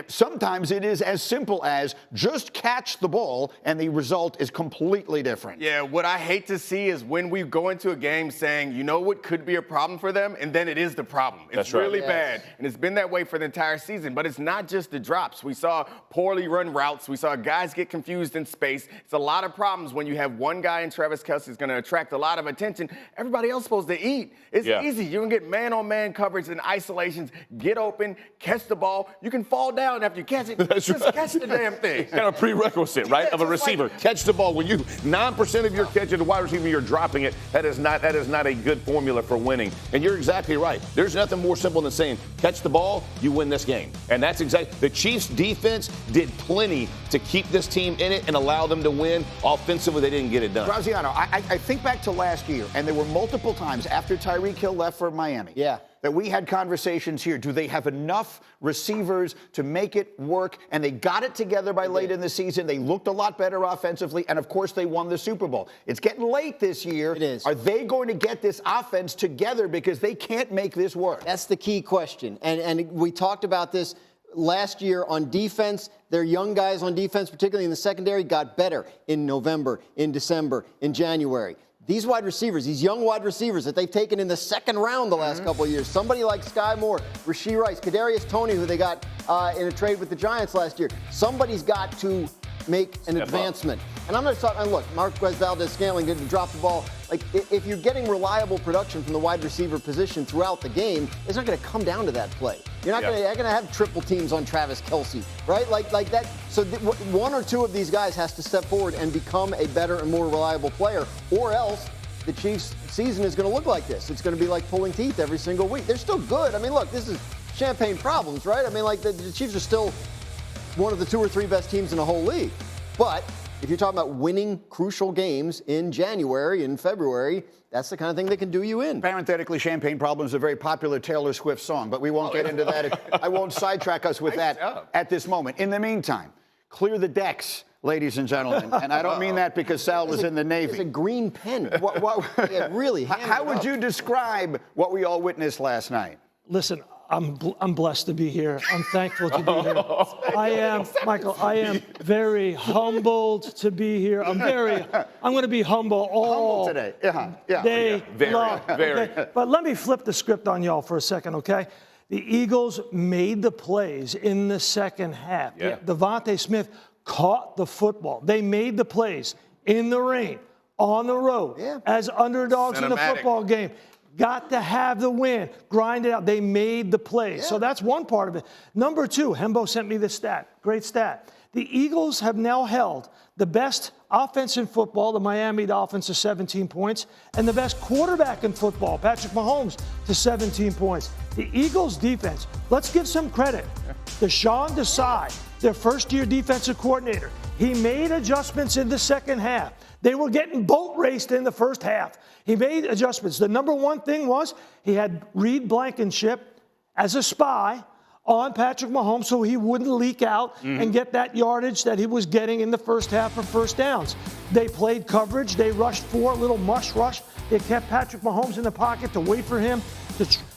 Sometimes it is as simple as just catch the ball, and the result is completely different. Yeah, what I hate to see is when we go into a game saying, you know what could be a problem for them, and then it is the problem. It's really bad, and it's been that way for the entire season. But it's not just the drops. We saw poorly run routes. We saw guys get confused in space. It's a lot of problems when you have one guy in Travis Kelce is going to attract a lot of attention. Everybody else is supposed to eat. It's easy. You're going to get man-on-man coverage and isolations, get open, catch the ball. You can fall down after you catch it. Just catch the damn thing. It's kind of a prerequisite, right, of a receiver. Catch the ball. When you 9% of your catch as a wide receiver, you're dropping it. That is not a good formula for winning. And you're exactly right. There's nothing more simple than saying, catch the ball, you win this game. And that's exactly the Chiefs' defense did plenty to keep this team in it and allow them to win. Offensively, they didn't get it done. Graziano, I think back to last year, and there were multiple times after Tyreek Hill left for Miami. That we had conversations here. Do they have enough receivers to make it work? And they got it together by late in the season. They looked a lot better offensively. And, of course, they won the Super Bowl. It's getting late this year. It is. Are they going to get this offense together because they can't make this work? That's the key question. And we talked about this last year on defense. Their young guys on defense, particularly in the secondary, got better in November, in December, in January. These wide receivers, these young wide receivers that they've taken in the second round the last couple of years, somebody like Sky Moore, Rashee Rice, Kadarius Toney, who they got in a trade with the Giants last year, somebody's got to make an advancement. And I'm not talking, and look, Marquez Valdez-Scantling didn't drop the ball. Like, if you're getting reliable production from the wide receiver position throughout the game, it's not going to come down to that play. You're not going to have triple teams on Travis Kelce, right? Like that. So one or two of these guys has to step forward and become a better and more reliable player, or else the Chiefs' season is going to look like this. It's going to be like pulling teeth every single week. They're still good. I mean, look, this is champagne problems, right? I mean, like the Chiefs are still one of the 2 or 3 best teams in the whole league. But if you're talking about winning crucial games in January and February, that's the kind of thing that can do you in. Parenthetically, Champagne Problem is a very popular Taylor Swift song, but we won't get into that. I won't sidetrack us with that at this moment. In the meantime, clear the decks, ladies and gentlemen. And I don't mean that because Sal was in the Navy. It's a green pen. Really. How would you describe what we all witnessed last night? Listen, I'm blessed to be here. I'm thankful to be here. I am, Michael, I am very humbled to be here. I'm going to be humble all today. day long. Very. Okay? But let me flip the script on y'all for a second, okay? The Eagles made the plays in the second half. Devontae Smith caught the football. They made the plays in the rain, on the road, as underdogs in the football game. Got to have the win. Grind it out. They made the plays. So that's one part of it. Number 2, Hembo sent me this stat. Great stat. The Eagles have now held the best offense in football, the Miami Dolphins, to 17 points, and the best quarterback in football, Patrick Mahomes, to 17 points. The Eagles' defense, let's give some credit. Deshaun Desai, their first-year defensive coordinator, he made adjustments in the second half. They were getting boat raced in the first half. He made adjustments. The number one thing was he had Reed Blankenship as a spy on Patrick Mahomes so he wouldn't leak out and get that yardage that he was getting in the first half for first downs. They played coverage. They rushed 4, a little mush rush. They kept Patrick Mahomes in the pocket to wait for him.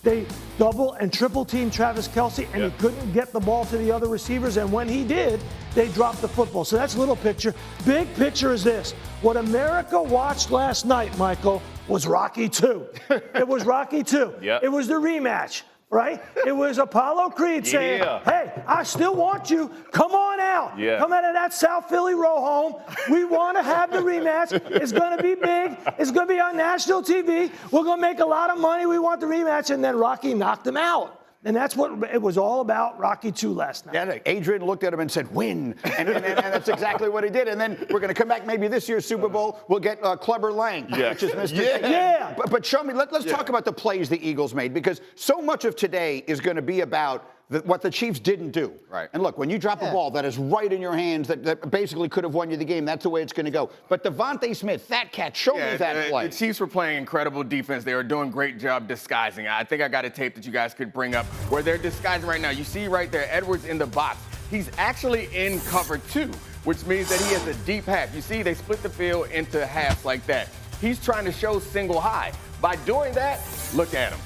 They double and triple team Travis Kelce, and he couldn't get the ball to the other receivers. And when he did, they dropped the football. So that's little picture. Big picture is this. What America watched last night, Michael, was Rocky II. It was Rocky II. It was the rematch, right? It was Apollo Creed saying, hey, I still want you. Come on out. Come out of that South Philly row home. We want to have the rematch. It's going to be big. It's going to be on national TV. We're going to make a lot of money. We want the rematch. And then Rocky knocked him out. And that's what it was all about, Rocky II last night. Yeah, Adrian looked at him and said, win. And that's exactly what he did. And then we're going to come back maybe this year's Super Bowl. We'll get Clubber Lang, which is Mr. But show me, let's talk about the plays the Eagles made, because so much of today is going to be about what the Chiefs didn't do. And look, when you drop a ball that is right in your hands that basically could have won you the game, that's the way it's going to go. But Devontae Smith, that catch, show me that play. The Chiefs were playing incredible defense. They were doing a great job disguising. I think I got a tape that you guys could bring up where they're disguising right now. You see right there, Edwards in the box. He's actually in cover 2, which means that he has a deep half. You see, they split the field into halves like that. He's trying to show single high. By doing that, look at him.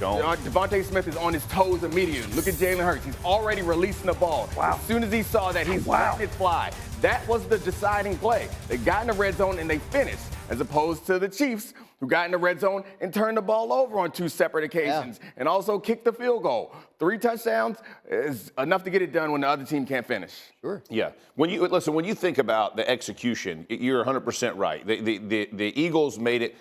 Devontae Smith is on his toes immediately. Look at Jalen Hurts. He's already releasing the ball. Wow. As soon as he saw that, he's letting it fly. That was the deciding play. They got in the red zone and they finished, as opposed to the Chiefs, who got in the red zone and turned the ball over on 2 separate occasions and also kicked the field goal. 3 touchdowns is enough to get it done when the other team can't finish. Sure. Yeah. When you think about the execution, you're 100% right. The Eagles made it.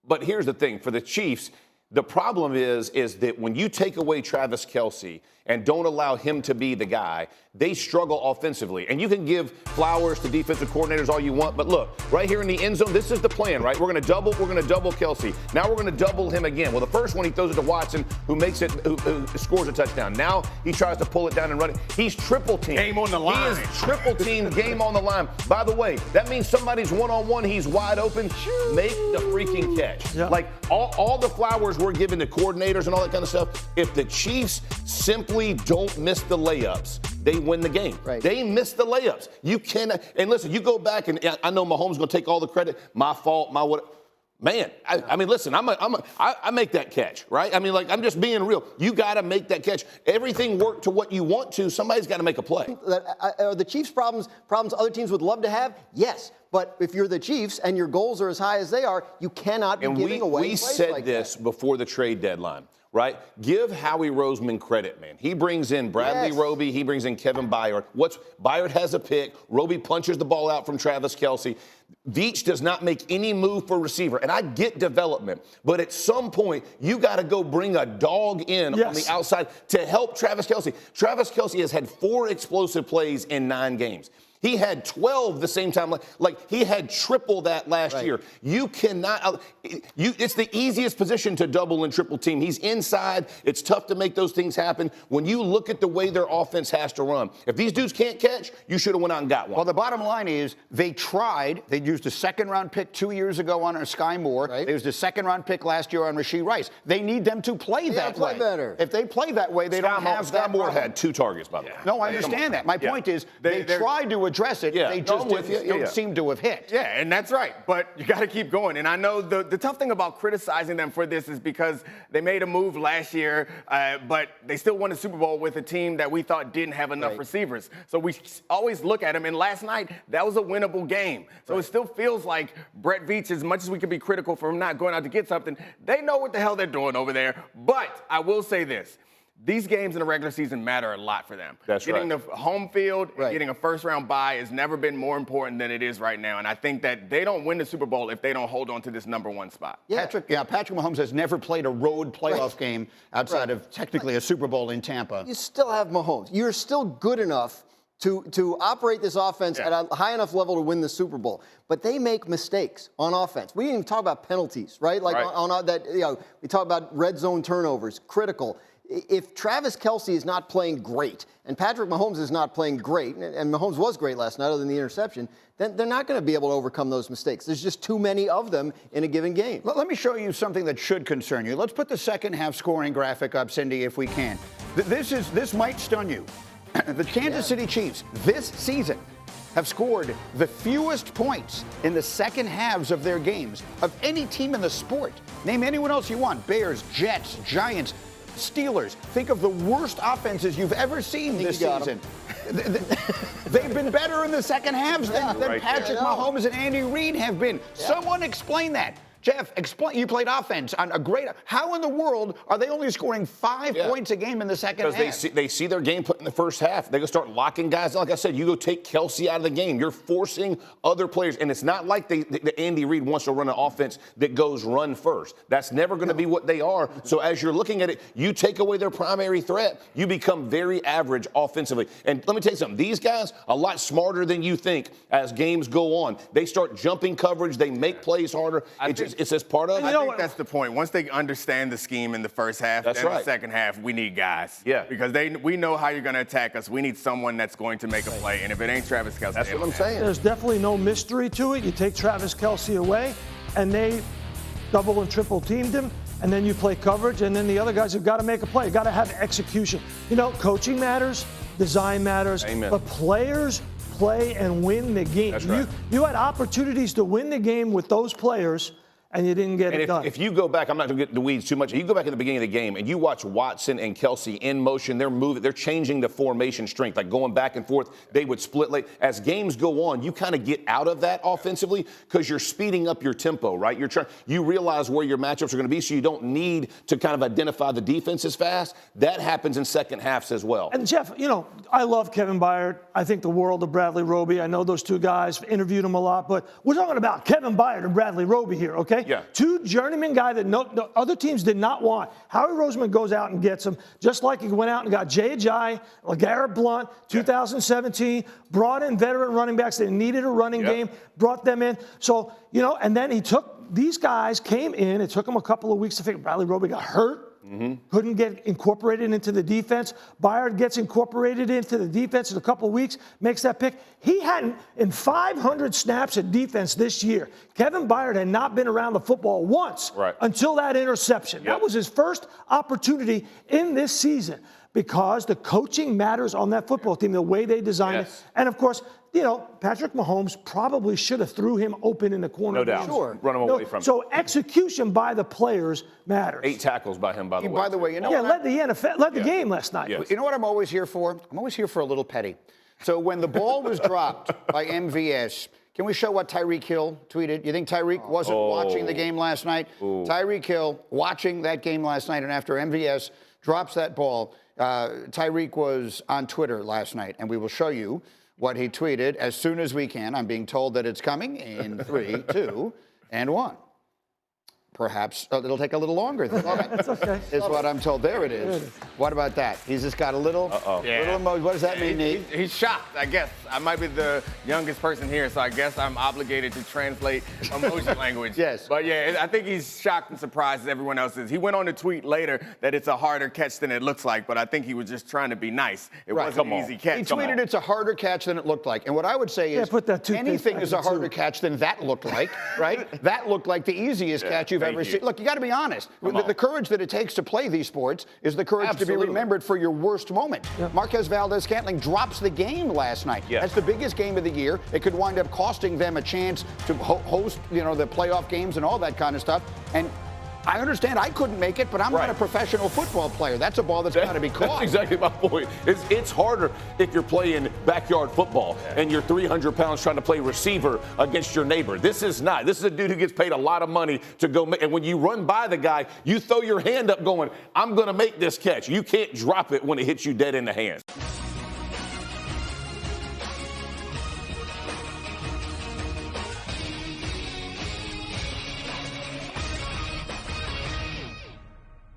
But here's the thing. For the Chiefs, the problem is that when you take away Travis Kelce and don't allow him to be the guy, they struggle offensively. And you can give flowers to defensive coordinators all you want, but look, right here in the end zone, this is the plan, right? We're going to double Kelce. Now we're going to double him again. Well, the first one he throws it to Watson, who scores a touchdown. Now he tries to pull it down and run it. He's triple teamed. Game on the line. He is triple teamed, game on the line. By the way, that means somebody's one-on-one, he's wide open. Make the freaking catch. Yeah. Like all the flowers we're giving to coordinators and all that kind of stuff, if the Chiefs simply don't miss the layups, they win the game. Right. They miss the layups. You cannot. And listen, you go back, and I know Mahomes going to take all the credit. My fault. My what? Man, I mean, listen. I make that catch, right? I mean, like, I'm just being real. You got to make that catch. Everything worked to what you want to. Somebody's got to make a play. Are the Chiefs' problems other teams would love to have? Yes. But if you're the Chiefs and your goals are as high as they are, you cannot be giving away plays like that. We said this before the trade deadline, right? Give Howie Roseman credit, man. He brings in Bradley Roby. He brings in Kevin Byard. Byard has a pick. Roby punches the ball out from Travis Kelce. Veach does not make any move for receiver. And I get development, but at some point, you got to go bring a dog in on the outside to help Travis Kelce. Travis Kelce has had 4 explosive plays in 9 games. He had 12 the same time. Like he had triple that last year. You cannot. It's the easiest position to double and triple team. He's inside. It's tough to make those things happen. When you look at the way their offense has to run, if these dudes can't catch, you should have went out and got one. Well, the bottom line is they tried. They used a 2nd-round pick 2 years ago on Sky Moore. Right. They used a 2nd-round pick last year on Rashee Rice. They need them to play that way. Better. If they play that way, they don't have Sky that Moore problem. had 2 targets, by the way. No, I understand that. My point is they tried to address it. They just don't seem to have hit. Yeah, and that's right. But you got to keep going. And I know the tough thing about criticizing them for this is because they made a move last year, but they still won the Super Bowl with a team that we thought didn't have enough receivers. So we always look at them. And last night, that was a winnable game. So it still feels like Brett Veach, as much as we can be critical for him not going out to get something, they know what the hell they're doing over there. But I will say this. These games in the regular season matter a lot for them. That's getting the home field and getting a first-round bye has never been more important than it is right now. And I think that they don't win the Super Bowl if they don't hold on to this #1 spot. Patrick Mahomes has never played a road playoff game outside of technically a Super Bowl in Tampa. You still have Mahomes. You're still good enough to operate this offense at a high enough level to win the Super Bowl. But they make mistakes on offense. We didn't even talk about penalties, right? Like on that, we talk about red zone turnovers, critical. If Travis Kelce is not playing great and Patrick Mahomes is not playing great, and Mahomes was great last night other than the interception, then they're not going to be able to overcome those mistakes. There's just too many of them in a given game. Let me show you something that should concern you. Let's put the second half scoring graphic up, Cindy, if we can. This might stun you. The Kansas City Chiefs this season have scored the fewest points in the second halves of their games of any team in the sport. Name anyone else you want. Bears, Jets, Giants, Steelers. Think of the worst offenses you've ever seen this season. They've been better in the second halves than Patrick Mahomes and Andy Reid have been. Someone explain that. Jeff, explain. You played offense on a great. How in the world are they only scoring 5 points a game in the second half? Because they see their game put in the first half. They go start locking guys. Like I said, you go take Kelce out of the game. You're forcing other players, and it's not like the Andy Reid wants to run an offense that goes run first. That's never going to be what they are. So as you're looking at it, you take away their primary threat, you become very average offensively. And let me tell you something. These guys a lot smarter than you think as games go on. They start jumping coverage. They make plays harder. It's just part of it. I think that's the point. Once they understand the scheme in the first half, then the second half, we need guys. Yeah. Because we know how you're going to attack us. We need someone that's going to make a play. And if it ain't Travis Kelce, that's what I'm saying. There's definitely no mystery to it. You take Travis Kelce away, and they double and triple teamed him, and then you play coverage, and then the other guys have got to make a play. You got to have execution. Coaching matters, design matters, but players play and win the game. That's right. You had opportunities to win the game with those players, and you didn't get it done. If you go back, I'm not going to get in the weeds too much. If you go back in the beginning of the game and you watch Watson and Kelce in motion, they're moving, they're changing the formation strength, like going back and forth. They would split late. As games go on, you kind of get out of that offensively because you're speeding up your tempo, right? You realize where your matchups are going to be, so you don't need to kind of identify the defense as fast. That happens in second halves as well. And Jeff, I love Kevin Byard. I think the world of Bradley Roby. I know those two guys, interviewed him a lot, but we're talking about Kevin Byard and Bradley Roby here, okay? Yeah. Two journeyman guys that no other teams did not want. Howie Roseman goes out and gets them, just like he went out and got Jay Ajayi, LeGarrette Blount, 2017, brought in veteran running backs that needed a running game, brought them in. So, and then these guys came in. It took them a couple of weeks to figure. Bradley Roby got hurt. Couldn't get incorporated into the defense. Byard gets incorporated into the defense in a couple of weeks, makes that pick. He hadn't, in 500 snaps at defense this year, Kevin Byard had not been around the football once until that interception. That was his first opportunity in this season because the coaching matters on that football team, the way they designed it. And, of course, Patrick Mahomes probably should have threw him open in the corner. No doubt. Sure. Run him away from him. So execution by the players matters. 8 tackles by him, by the way. By the way, led the game last night. Yes. You know what I'm always here for? I'm always here for a little petty. So when the ball was dropped by MVS, can we show what Tyreek Hill tweeted? You think Tyreek wasn't watching the game last night? Tyreek Hill watching that game last night, and after MVS drops that ball, Tyreek was on Twitter last night, and we will show you what he tweeted as soon as we can. I'm being told that it's coming in 3, 2, and 1. Perhaps it'll take a little longer than that. That's okay. Is what I'm told. There it is. What about that? He's just got a little emoji. What does that mean, Nate? He's shocked, I guess. I might be the youngest person here, so I guess I'm obligated to translate emoji language. Yes. But yeah, I think he's shocked and surprised as everyone else is. He went on to tweet later that it's a harder catch than it looks like, but I think he was just trying to be nice. It wasn't an easy catch. He tweeted it's a harder catch than it looked like. And what I would say is put that anything is a harder catch than that looked like, right? That looked like the easiest catch you've ever seen. Look, you got to be honest. The courage that it takes to play these sports is the courage to be remembered for your worst moment. Marquez Valdez-Scantling drops the game last night. That's the biggest game of the year. It could wind up costing them a chance to host, the playoff games and all that kind of stuff. And I understand I couldn't make it, but I'm not a professional football player. That's a ball that's got to be caught. That's exactly my point. It's harder if you're playing backyard football and you're 300 pounds trying to play receiver against your neighbor. This is not. This is a dude who gets paid a lot of money to go make. And when you run by the guy, you throw your hand up going, I'm going to make this catch. You can't drop it when it hits you dead in the hand.